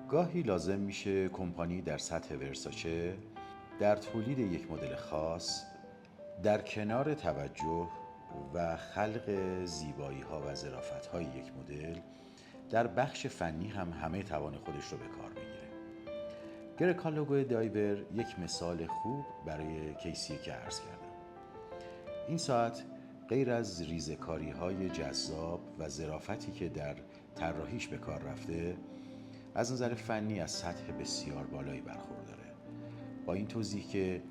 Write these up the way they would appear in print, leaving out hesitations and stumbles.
گاهی لازم میشه کمپانی در سطح ورساچه در تولید یک مدل خاص در کنار توجه و خلق زیبایی ها و ظرافت های یک مدل در بخش فنی هم همه توان خودش رو به کار بگیره. گرکان لوگو دایور یک مثال خوب برای کیسیه که عرض کردم. این ساعت غیر از ریزکاری های جذاب و ظرافتی که در طراحیش به کار رفته، از نظر فنی از سطح بسیار بالایی برخورداره. با این توضیح که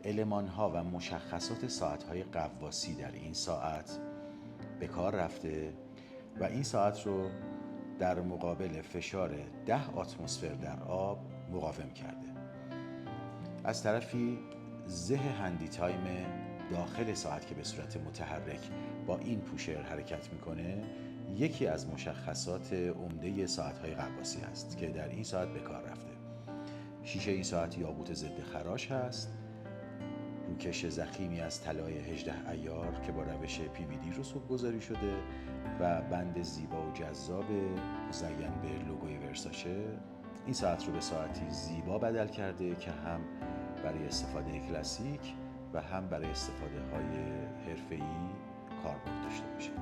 المان‌ها و مشخصات ساعت‌های غواصی در این ساعت به کار رفته و این ساعت رو در مقابل فشار 10 اتمسفر در آب مقاوم کرده. از طرفی زه هندی تایم داخل ساعت که به صورت متحرک با این پوشر حرکت میکنه یکی از مشخصات عمده ساعت‌های غواصی است که در این ساعت به کار رفته. شیشه این ساعت یاقوت ضد خراش هست، روکش ضخیمی از طلای 18 عیار که با روش PVD رسوب گذاری شده و بند زیبا و جذاب مزین به لوگوی ورساچه این ساعت رو به ساعتی زیبا بدل کرده که هم برای استفاده کلاسیک و هم برای استفاده های حرفه‌ای کاربرد داشته باشه.